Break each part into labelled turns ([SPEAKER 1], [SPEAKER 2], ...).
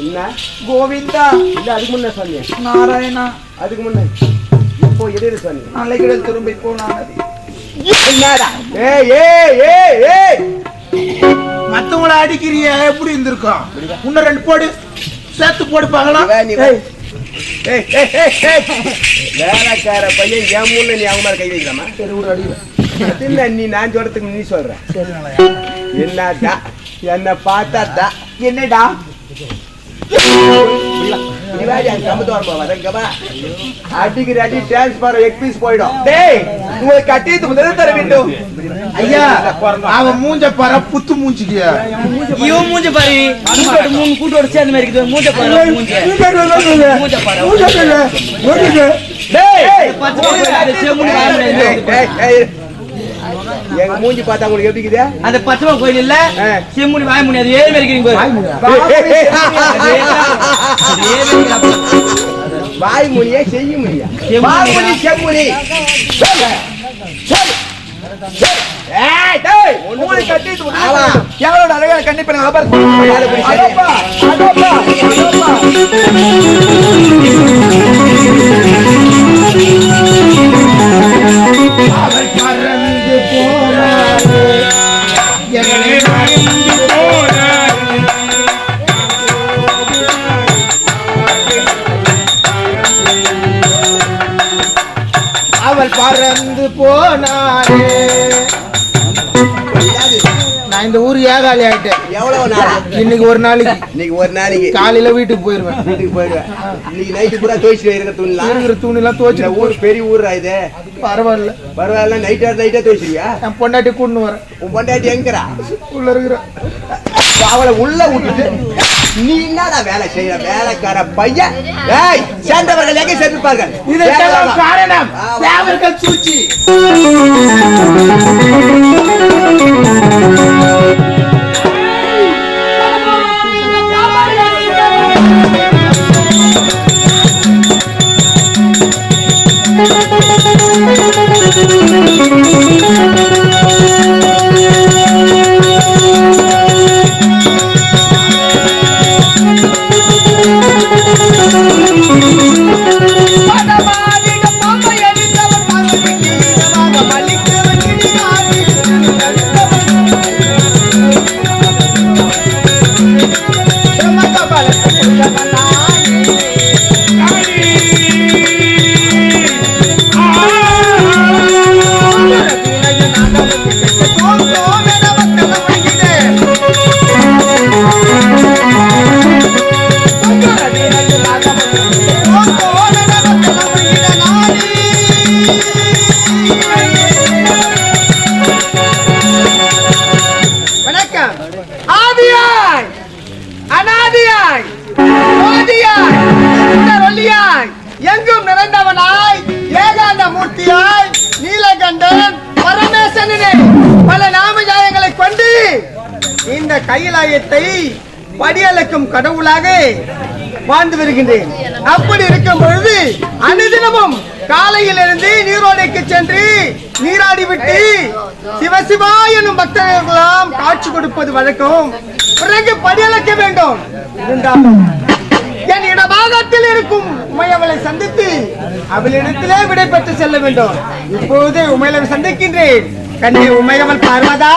[SPEAKER 1] என்ன
[SPEAKER 2] கோவிந்தா
[SPEAKER 1] இல்ல அதுக்கு முன்ன சொன்னேன்
[SPEAKER 2] நாராயணா
[SPEAKER 1] அதுக்கு முன்ன இப்போ எதிர சொன்னேன்
[SPEAKER 2] அலைகள் திரும்பி போனானது
[SPEAKER 1] என்னடா ஏய்
[SPEAKER 2] மத்தவங்கள அடிக்கிறிய எப்படி இருந்திருக்கும் இன்னும் 2 போடு சேர்த்து போடு பார்க்கலாம்
[SPEAKER 1] வேலைக்கார பையன் என் மூணு நீ அவங்க மேல கை வைக்கலாமா
[SPEAKER 2] சரி ஒரு அடி
[SPEAKER 1] நீ நான் சொல்றதுக்கு நீ சொல்ற என்னடா என்ன பார்த்தா
[SPEAKER 2] என்னடா
[SPEAKER 1] அடிக்கிற அடி டிரான்ஸ்பர் எக்பீஸ் போயிடும்
[SPEAKER 2] உங்களுக்கு கட்டியது முதல்ல தர வேண்டும் ஐயா அவன் மூஞ்ச பாரு புத்து மூஞ்சிக்கியா
[SPEAKER 3] இவன் மூஞ்ச பாரு மூணு கூட்டோட சேர்ந்த மாதிரி இருக்குது மூஞ்ச பாரு மூஞ்ச
[SPEAKER 1] எங்க மூஞ்சி பார்த்தா உங்களுக்கு எப்படி இருக்குது
[SPEAKER 3] அந்த பச்சை கோயில் இல்ல செம்முனி வாய முடியாது ஏழு மாதிரி
[SPEAKER 1] வாய் மொழியே செய்ய முடியா செம்முனி
[SPEAKER 2] எவ்வளவு அழகான கண்டிப்பா அவள் பறந்து போனாரே அவள் பறந்து போனாரே நான் இந்த ஊருக்கு ஏகாலி ஆயிட்டேன்
[SPEAKER 1] எவ்வளவு நாள்
[SPEAKER 2] இன்னைக்கு ஒரு நாளைக்கு காலையில வீட்டுக்கு போயிருவேன்
[SPEAKER 1] இன்னைக்கு நைட்டு பூரா துவைச்சு இருக்கிற
[SPEAKER 2] துணிலாம் துவைச்சு
[SPEAKER 1] ஊர் பெரிய ஊர் இது
[SPEAKER 2] பரவாயில்ல
[SPEAKER 1] நைட்டா துவைச்சிருவியா
[SPEAKER 2] நான் பொண்டாட்டி கூட்டு வரேன்
[SPEAKER 1] உன் பொண்டாட்டி எங்கிறா
[SPEAKER 2] உள்ள இருக்கிற
[SPEAKER 1] அவளை உள்ள விட்டுட்டு நீ என்னடா வேலை செய்யற வேலைக்கார பையன் சேர்ந்தவர்கள் எங்க சேர்ந்திருப்பார்கள்
[SPEAKER 2] இதற்கெல்லாம் காரணம் தேவர்கள் சூழ்ச்சி எங்கும் நிறைந்தவனாய் ஏகாந்த மூர்த்தியாய் நீலகண்டன் பரமேசனே பல நாமஜாயங்களை கொண்டு இந்த கைலாயத்தை படியளக்கும் கடவுளாக வாழ்ந்து வருகின்றேன். அப்படி இருக்கும் பொழுது அனுதினமும் காலையிலிருந்து நீரோடைக்கு சென்று நீராடி விட்டு சிவசிவா எனும் பக்தர்களெல்லாம் காட்சி கொடுப்பது வழக்கம். பிறகு படியளக்க வேண்டும். இருந்தாலும் என் இடபாகத்தில் இருக்கும் உமையவளை சந்தித்து அவளிடத்திலே விடை பெற்று செல்ல வேண்டும். இப்போது உமையவளை சந்திக்கின்றேன். கண்ணே உமையவள் பார்வதா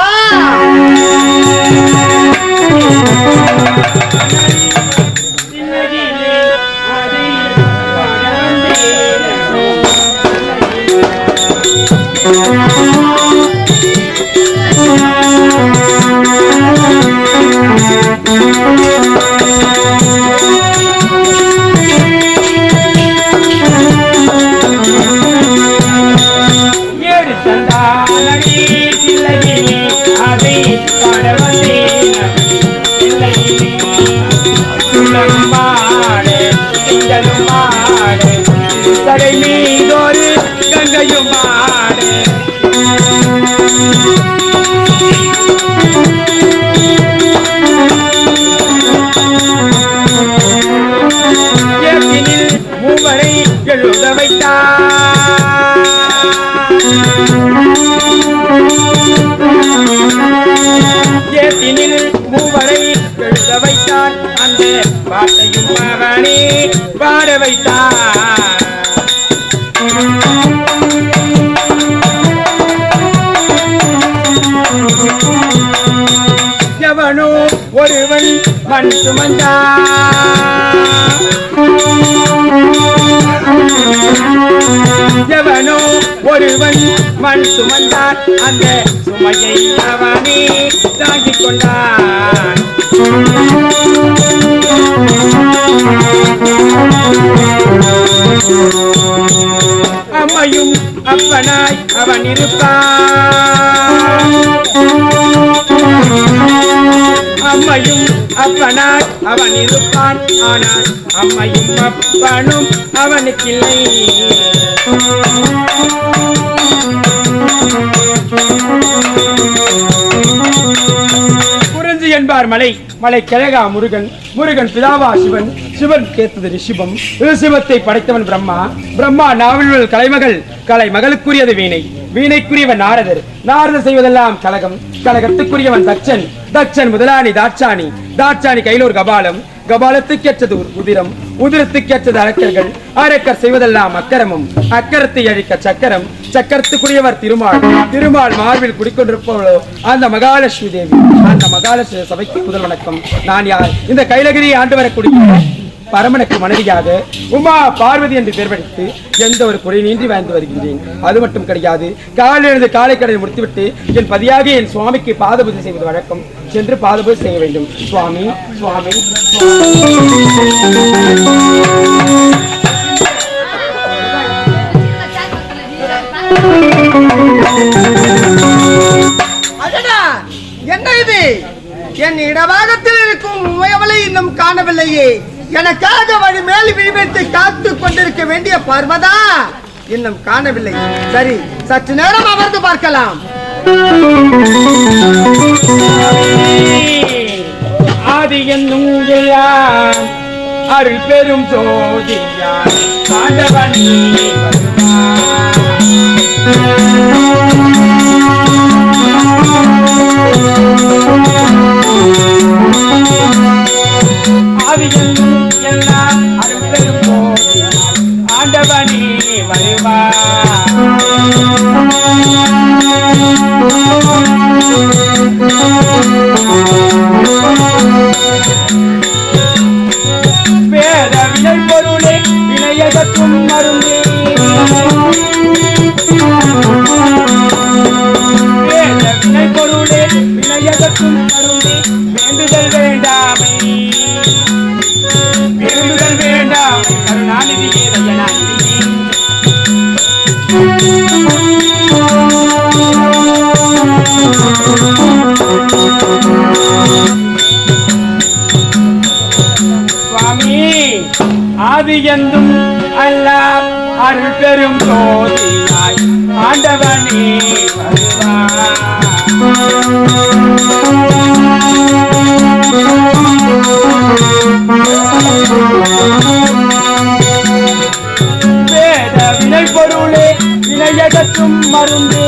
[SPEAKER 2] மூவரை
[SPEAKER 3] பாட வைத்தார். எவனோ ஒருவன் மண் சுமந்தான், எவனோ ஒருவன் மண் சுமந்தான், அந்த சுமையை அவனே தாங்கிக் கொண்டான். அம்மையும் அப்பனாய் அவன் இருப்பான், அம்மையும் அப்பனாய் அவன் இருப்பான். ஆனால் அம்மையும் அப்பனும் அவனுக்கில்லை. குறிஞ்சி என்பார் மலை, மலை கிழகா முருகன், முருகன் பிதாவா சிவன், சிவன் கேத்தது ரிஷிபம், ரிஷிபத்தை படைத்தவன் பிரம்மா, பிரம்மா நாவல் கலைமகள், கலைமகளுக்குரியது வீணை, வீணைக்குரியவன் நாரதர், நாரதர் செய்வதெல்லாம் கலகம், கலகத்துக்குரியவன் தட்சன், தட்சன் முதலானி தாட்சாணி, தாட்சாணி கையிலோர் கபாலம், கபாலத்துக்கேற்றது உதிரம், உதிரத்துக்கேற்றது அரக்கர்கள், அரக்கர் செய்வதெல்லாம் அக்கரமும், அக்கரத்தை அழிக்க சக்கரம், சக்கரத்துக்குரியவர் திருமால், திருமால் மார்பில் குடிக்கொண்டிருப்பவளோ அந்த மகாலட்சுமி தேவி. அந்த மகாலட்சுமி சபைக்கு முதல் வணக்கம். நான் யார்? இந்த கைலகிரி ஆண்டு வர குடிக்கிற பரமனுக்கு மனைவியாக உமா பார்வதி என்று பெயர் படித்து எந்த ஒரு குறையின்றி வாழ்ந்து வருகின்றேன். அது மட்டும் கிடையாது, காலையில் எழுந்து காலை கடனை முடித்துவிட்டு என் பதியாக என் சுவாமிக்கு பாதபூஜை செய்வது வழக்கம். சென்று பாதபூஜை செய்ய வேண்டும். சுவாமி சுவாமி
[SPEAKER 4] என்ன இது? என் இடபாகத்தில் இருக்கும் உமையவளை இன்னும் காணவில்லையே. எனக்காக வழி மேல் விழிவைத்து காத்து கொண்டிருக்க வேண்டிய பர்வதா இன்னும் காணவில்லை. சரி, சற்று நேரம் அமர்ந்து பார்க்கலாம்.
[SPEAKER 3] ஆதி என்னும் அருள் பெரும் ஜோதியார் ஆண்டவன் ஆதி என்னும் எல்லாம் அருள் பெரும் ஜோதியார் ஆண்டவனே வருவார். வேத வினை பொருளே வினையகற்றும் மருந்தே, வேத வினை பொருளே வினையகற்றும் மருந்தே, வேண்டுதல் வேண்டாமை, வேண்டுதல் வேண்டாமை கருணாநிதியே தயனாநிதியே. சுவாமி ஆதி என்றும் அல்லாஹ் அருள் பெரும் ஜோதியாய் ஆண்டவனே வருவார். வேத வினை பொருளே வினையகற்றும் மருந்தே,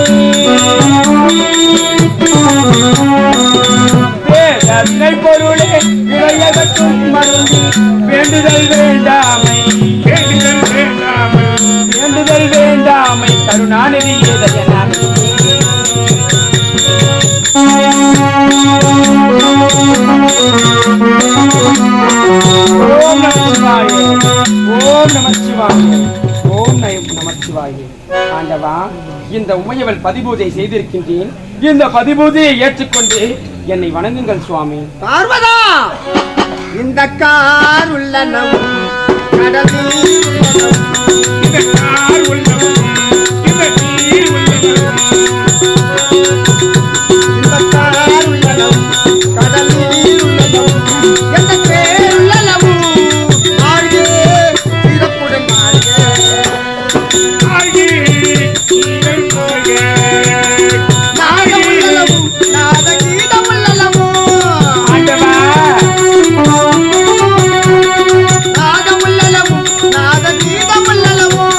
[SPEAKER 3] வேத வினை பொருளே வினையகற்றும் மருந்தே, வேண்டுதல் வேண்டாமை, வேண்டுதல் வேண்டாமை, வேண்டுதல் வேண்டாமை கருணாநிதியே தயனாநிதியே. ஓம் நமச்சிவாய, ஓம் நமச்சிவாய, ஓம் நமச்சிவாய. ஆண்டவா, இந்த உமையவள் பதிபூஜை செய்திருக்கின்றேன். இந்த பதிபூஜையை ஏற்றுக்கொண்டு என்னை வணங்குங்கள் சுவாமி.
[SPEAKER 4] பார்வதா, இந்த கார் உள்ள நம் கடலில்
[SPEAKER 2] இந்த கார் உள்ளவன், இந்த நீர் உள்ளவன்,
[SPEAKER 4] இந்த கார் உள்ள நம் கடலில் உள்ளதும் எந்த பேர் உள்ளளவும் ஆழ்கே சிறப்புடன் ஆழ்கே
[SPEAKER 2] ஆகி நீங்கள் போக
[SPEAKER 4] நாத உள்ளளவும் நாத கீதம் உள்ளளவும்
[SPEAKER 3] ஆண்டவா,
[SPEAKER 4] நாத உள்ளளவும் நாத கீதம் உள்ளளவும்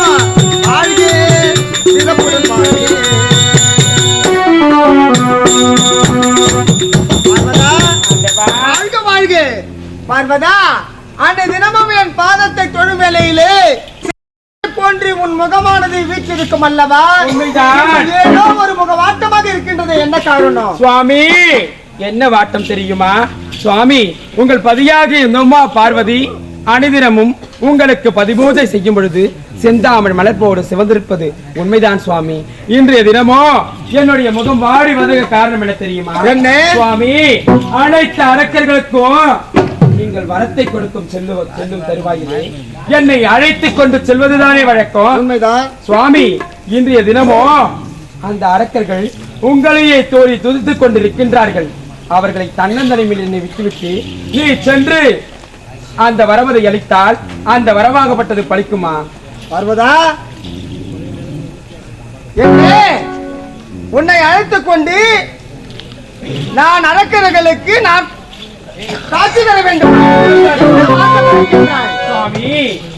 [SPEAKER 4] ஆழ்கே சிறப்புடன் ஆழ்கே. பார்வதா,
[SPEAKER 3] ஆண்டவா,
[SPEAKER 4] வாழ்க வாழ்க. பார்வதா, அன்னை தினமும் என் பாதத்தை தொழும் வேளையிலே போன்று உன் முகமானது வீற்றிருக்கும் அல்லவா?
[SPEAKER 3] உண்மைதான்.
[SPEAKER 4] ஏதோ ஒரு முகவாட்டமாக இருக்கின்றது, என்ன காரணம்?
[SPEAKER 3] சுவாமி, என்ன வாட்டம் தெரியுமா சுவாமி? உங்கள் பதியாக இருந்தோமா பார்வதி அனுதினமும் உங்களுக்கு பதிபூஜை செய்யும் பொழுது செந்தாமரை மலர்போடு சிவந்திருப்பது உண்மைதான் சுவாமி. இன்றைய தினமோ என்னுடைய முகம் வாடி வந்த காரணம் என்ன தெரியுமா?
[SPEAKER 4] என்ன
[SPEAKER 3] சுவாமி, அனைத்து அரக்கர்களுக்கும் நீங்கள் வரத்தை கொடுக்கும் செல்லும் தருவாயிலே என்னை அழைத்துக் கொண்டு செல்வதுதானே வழக்கம்.
[SPEAKER 4] உண்மைதான்
[SPEAKER 3] சுவாமி, இன்றைய தினமோ அந்த அரக்கர்கள் உங்களையே தோழி துதித்துக் கொண்டிருக்கின்றார்கள். அவர்களை தன்னந்தனிமையில் என்னை விட்டுவிட்டு நீ சென்று அந்த வரவதை அளித்தால் அந்த வரவாகப்பட்டது பலிக்குமா?
[SPEAKER 4] பார்வதா, உன்னை அழைத்துக் கொண்டு நான் அரக்கர்களுக்கு நான் காட்சி தர வேண்டும்.
[SPEAKER 3] சுவாமி,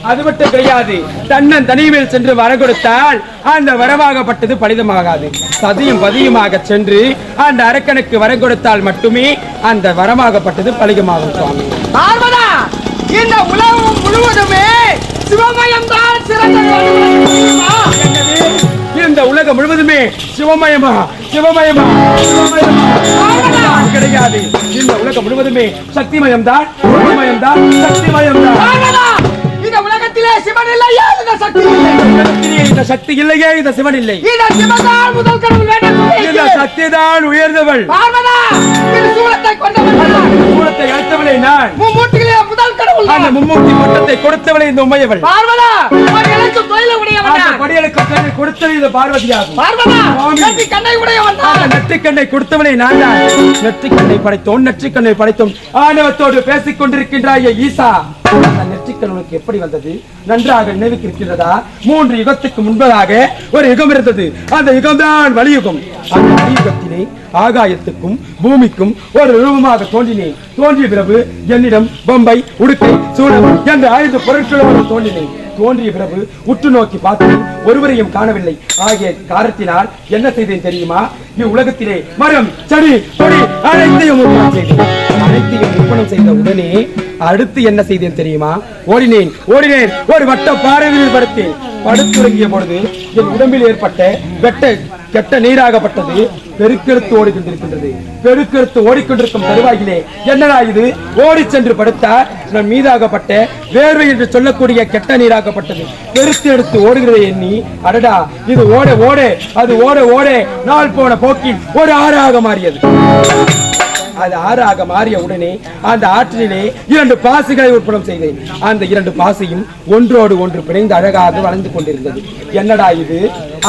[SPEAKER 3] அது மட்டும் கிடையாது. தன்னன் தனிமையில் சென்று வர கொடுத்தால் அந்த வரவாகப்பட்டது பலிதமாகாது. சதியும் பதியுமாக சென்று அந்த அரக்கனுக்கு வர கொடுத்தால் மட்டுமே அந்த வரமாகப்பட்டது பலிதமாகும். சுவாமி,
[SPEAKER 4] பார்வதா, இந்த உலகம் முழுவதுமே சிவமயம் தான் சிறந்தது.
[SPEAKER 3] இந்த உலகம் முழுவதுமே சிவமயமா சிவமயமா சிவமயமா கிடையாது. இந்த உலகம் முழுவதுமே சக்திமயம் தான், சக்திமயம் தான்.
[SPEAKER 4] இந்த உலகத்திலே சிவன் இல்லையே, இந்த சக்தி இல்லை.
[SPEAKER 3] இந்த சக்தி இல்லையே, இந்த சிவன் இல்லை.
[SPEAKER 4] இந்த சிவன் முதல் கடவுள் வேண்டும்.
[SPEAKER 3] இந்த சக்தி தான் உயர்ந்தவள்.
[SPEAKER 4] பார்வதா, இந்த சூலத்தை கொண்டவள்,
[SPEAKER 3] சூலத்தை அழைத்தவளே நான்.
[SPEAKER 4] மும்மூர்த்திகளே முதல் கடவுள்.
[SPEAKER 3] அந்த மும்மூர்த்தி பட்டத்தை கொடுத்தவளே இந்த உமையவள்.
[SPEAKER 4] பார்வதா, படியலுக்கு தொழில் உடையவள்.
[SPEAKER 3] அந்த படியலுக்கு தொழில் கொடுத்தது இந்த பார்வதியாகும்.
[SPEAKER 4] பார்வதா, நெற்றிக் கண்ணை உடையவள்.
[SPEAKER 3] அந்த நெற்றிக் கண்ணை கொடுத்தவளே நான் தான். நெற்றிக் கண்ணை படைத்தோம், நெற்றிக் கண்ணை படைத்தோம். ஆணவத்தோடு பேசிக் கொண்டிருக்கின்றாயே ஈசா, அந்த நெற்றிக்கண் உனக்கு எப்படி வந்தது? நன்றாக நினைவுக்கு இருக்கின்றதா? 3 யுகத்துக்கு முன்பதாக ஒரு யுகம் இருந்தது. அந்த யுகம்தான் வலியுகம். அந்த வலியுகத்திலே ஆகாயத்துக்கும் பூமிக்கும் ஒரு ரூபமாக தோன்றினேன். தோன்றிய பிறகு என்னிடம் பொம்பை, உடுக்கை, சூழம் என்ற 5 பொருட்களோடு தோன்றினேன். தோன்றிய பிறகு உற்று நோக்கி பார்த்து ஒருவரையும் காணவில்லை. ஆகிய காரணத்தினால் என்ன செய்தேன் தெரியுமா? இவ்வுலகத்திலே மரம், செடி, கொடி அனைத்தையும் உற்பத்தி செய்தேன். அனைத்தையும் உற்பத்தி செய்த உடனே அடுத்து என்ன செய்தேன் தெரியுமா? ஓடினேன் ஒரு வட்ட பாறையில் படுத்தேன். படுத்துறங்கிய பொழுது என் உடம்பில் ஏற்பட்ட கெட்ட நீராகப்பட்டது பெருக்கெடுத்து ஓடிக்கொண்டிருக்கின்றது. பெருக்கெடுத்து ஓடிக்கொண்டிருக்கும் தருவாயிலே என்னடா இது? ஓடி சென்று படுத்தார் நம் மீதாகப்பட்ட வேர்வை என்று சொல்லக்கூடிய கெட்ட நீராகப்பட்டது பெருத்து எடுத்து ஓடுகிறதை எண்ணி, அடடா, இது அது ஓட நாள் போன போக்கில் ஒரு ஆறாக மாறியது. அது ஆறாக மாறிய உடனே அந்த ஆற்றிலே 2 பாசிகளை உற்பத்தி செய்தேன். அந்த 2 பாசியும் ஒன்றோடு ஒன்று பிணைந்து அழகாக வளர்ந்து கொண்டிருந்தது. என்னடா இது?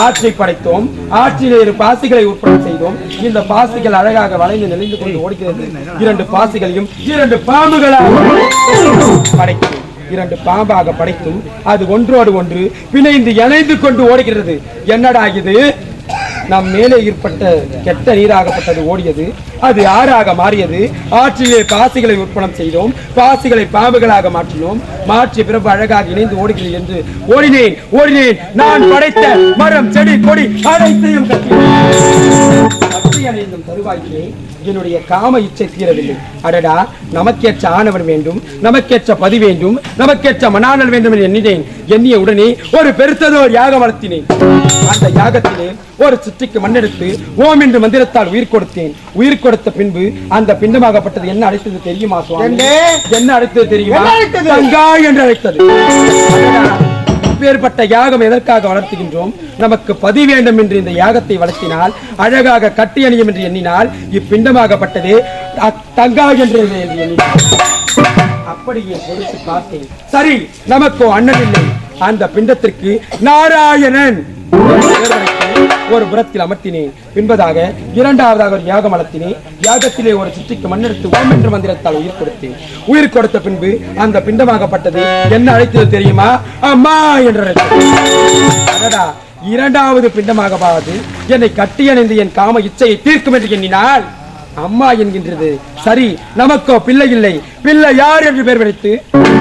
[SPEAKER 3] ஆற்றை படைத்தோம், ஆற்றிலே 2 பாசிகளை உற்பத்தி செய்தோம். இந்த பாசிகள் அழகாக வளைந்து நெளிந்து கொண்டு ஓடுகிறது. 2 பாசிகளையும் 2 பாம்புகளாக படைத்தோம். 2 பாம்பாக படைத்தும் அது ஒன்றோடு ஒன்று பிணைந்து இணைந்து கொண்டு ஓடுகிறது. என்னடா இது? நம் மேலே ஏற்பட்ட கெட்ட நீராகப்பட்டது ஓடியது. அது ஆறாக மாறியது. ஆற்றிலே பாசிகளை உற்பத்தி செய்தோம், பாசிகளை பாம்புகளாக மாற்றினோம். மாற்றிய பிறகு அழகாக இணைந்து ஓடுகிறது என்று ஓடினேன். நான் படைத்த மரம், செடி, கொடி அனைத்தையும் கட்டி அணைந்தும் தருவாயிலே என்னுடைய காம இச்சை தீரவில்லை. அடடா, நமக்கேற்ற ஆணவன் வேண்டும், நமக்கேற்ற பதி வேண்டும், நமக்கேற்ற மனானல் வேண்டும் என்று எண்ணினேன். எண்ணிய உடனே ஒரு பெருத்ததோர் யாகம் வளர்த்தினேன். அந்த யாகத்திலே ஒரு சிற்றிக்கு மண்ணெடுத்து ஓம் என்று மந்திரத்தால் உயிர் கொடுத்தேன். உயிர் கொடுத்த பின்பு அந்த பிண்டமாகப்பட்டது என்ன அழைத்தது தெரியுமா சுவாமி? என்ன அழைத்தது தெரியுமா? தங்கா என்று அழைத்தது. அப்பேற்பட்ட யாகம் எதற்காக வளர்த்துகின்றோம்? நமக்கு பதி வேண்டும் என்று இந்த யாகத்தை வளர்த்தினால் அழகாக கட்டி அணியும் என்று எண்ணினால் இப்பிண்டமாகப்பட்டதே தங்கா என்று எண்ணினார். அப்படியே கொடுத்து பார்த்தேன். சரி, நமக்கு அண்ணன் இல்லை. அந்த பிண்டத்திற்கு நாராயணன் ஒரு புறத்தில் அமர்த்தினேன். பின்பதாக 2வதாக ஒரு யாகம் வளர்த்தினேன். யாகத்திலே ஒரு சிற்றிக்கு மண்ணெடுத்து ஓம் என்ற மந்திரத்தால் உயிர் கொடுத்தேன். உயிர் கொடுத்த பின்பு அந்த பிண்டமாகப்பட்டது என்ன அழைத்தது தெரியுமா? அம்மா என்று அழைத்தது. 2வது பிண்டமாகவாது என்னை கட்டி அணைந்து என் காம இச்சையை தீர்க்கும் என்று எண்ணினால் அம்மா என்கின்றது. சரி, நமக்கோ பிள்ளை இல்லை. பிள்ளை யார் என்று பெயர் வைத்து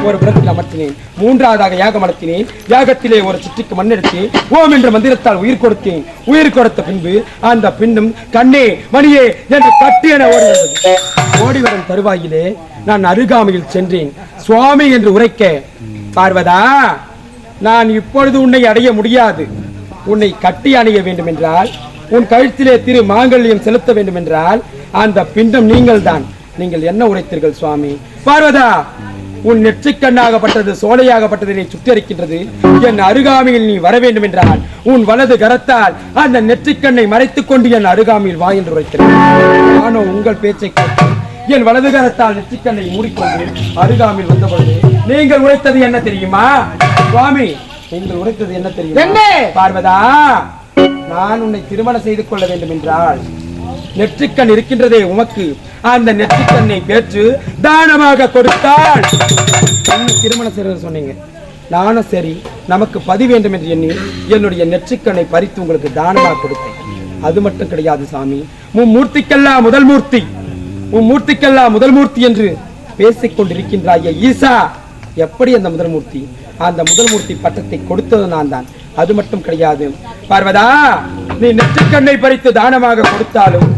[SPEAKER 3] ஒரு புறத்தில் அமர்த்தினேன். 3வதாக யாகம் நடத்தினேன். யாகத்திலே ஒரு சிற்றிக்கு மண்ணெடுத்து ஓம் என்ற மந்திரத்தால் உயிர் கொடுத்தேன். உயிர் கொடுத்த பின்பு அந்த பின்னும் கண்ணே மணியே என்று கட்டி என ஓடி வரும் தருவாயிலே நான் அருகாமையில் சென்றேன். சுவாமி என்று உரைக்க, பார்வதா, நான் இப்பொழுது உன்னை அடைய முடியாது. உன்னை கட்டி அணைய வேண்டும் என்றால், உன் கழுத்திலே திரு மாங்கல்யம் செலுத்த வேண்டும் என்றால், அந்த பிண்டம் நீங்கள் தான். நீங்கள் என்ன உரைத்தீர்கள் சுவாமி? பார்வதா, உன் நெற்றிக்கண்ணாகப்பட்டது சோலையாகப்பட்டது நீ சுட்டரிக்கின்றது. என் அருகாமையில் நீ வர வேண்டும் என்றால் உன் வலது கரத்தால் அந்த நெற்றிக்கண்ணை மறைத்துக் கொண்டு என் அருகாமையில் வா என்று உரைக்கிறேன். நானும் உங்கள் பேச்சை கேட்டு என் வலது கரத்தால் நெற்றிக்கண்ணை மூடிக்கொண்டு அருகாமையில் வந்தபொழுது நீங்கள் உரைத்தது என்ன தெரியுமா சுவாமி? நீங்கள் உரைத்தது என்ன தெரியுமா? பார்வதா, நான் உன்னை திருமணம் செய்து கொள்ள வேண்டும் என்றால் நெற்றிக்கண் இருக்கின்றதே உமக்கு, அந்த நெற்றிக்கண்ணை பெற்று தானமாக கொடுத்தால் திருமணம் செய்ய சொன்னீங்க. நானும் சரி, நமக்கு பதி வேண்டும் என்று எண்ணி என்னுடைய நெற்றிக்கண்ணை பறித்து உங்களுக்கு தானமாக கொடுத்தேன். அது மட்டும் கிடையாது சாமி, மும்மூர்த்திக்கெல்லாம் முதல் மூர்த்தி, மும்மூர்த்திக்கெல்லாம் முதல் மூர்த்தி என்று பேசிக் கொண்டிருக்கின்றாய ஈசா, எப்படி அந்த முதல் மூர்த்தி? அந்த முதல் மூர்த்தி பட்டத்தை கொடுத்தது நான் தான். அது மட்டும் கிடையாது பார்வதா, நீ நெற்றிக்கண்ணை பறித்து தானமாக கொடுத்தாலும்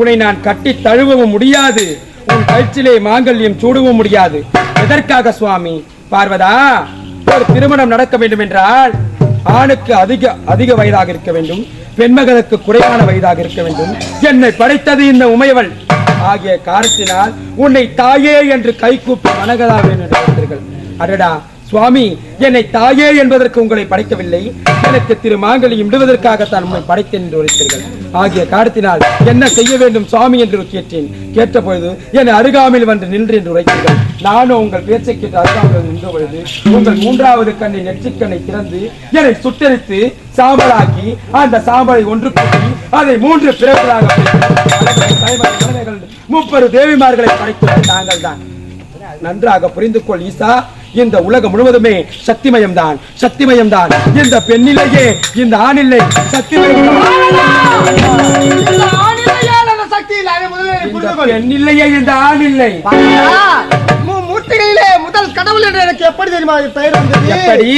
[SPEAKER 3] உன்னை நான் கட்டி தழுவவும் முடியாது, உன் கழுத்திலே மாங்கல்யம் சூடவும் முடியாது. எதற்காக சுவாமி? பார்வதா, ஒரு திருமணம் நடக்க வேண்டும் என்றால் ஆணுக்கு அதிக வயதாக இருக்க வேண்டும், பெண்மகளுக்கு குறைவான வயதாக இருக்க வேண்டும். என்னை படைத்தது இந்த உமையவள் ஆகிய காரணத்தினால் உன்னை தாயே என்று கை கூப்பி வணங்கதா வேண்டும். அடடா சுவாமி, என்னை தாயே என்பதற்கு உங்களை படைக்கவில்லை, எனக்கு திரு மாங்கல்யம் இடுவதற்காகத்தான் உண்மை படைத்தேன் என்று உரைத்தீர்கள். ஆகிய காரணத்தினால் என்ன செய்ய வேண்டும் சுவாமி என்று கேட்டேன். கேட்டபொழுது என்னை அருகாமையில் வந்து நின்று என்று உரைத்தீர்கள். நானும் உங்கள் பேச்சை கேட்டு அருகாமையில் நின்ற பொழுது உங்கள் மூன்றாவது கண்ணை நெற்றிக்கண்ணை திறந்து என்னை சுட்டரித்து சாம்பலாக்கி அந்த சாம்பலை ஒன்று கூட்டி அதை 3 பிறகுகளாக 30 தேவிமார்களை படைத்துள்ள தாங்கள் தான். நன்றாக புரிந்து கொள் ஈசா, இந்த உலகம் முழுவதுமே சக்திமயம் தான், சக்திமயம் தான். இந்த பெண்ணிலேயே இந்த ஆணில்லை, சக்திமயம் பெண்ணில்லையே இந்த ஆணில்லை.
[SPEAKER 4] மூர்த்திகளிலே முதல் கடவுள் என்று எனக்கு எப்படி தெரியுமா பெயர் வந்தது?
[SPEAKER 3] எப்படி?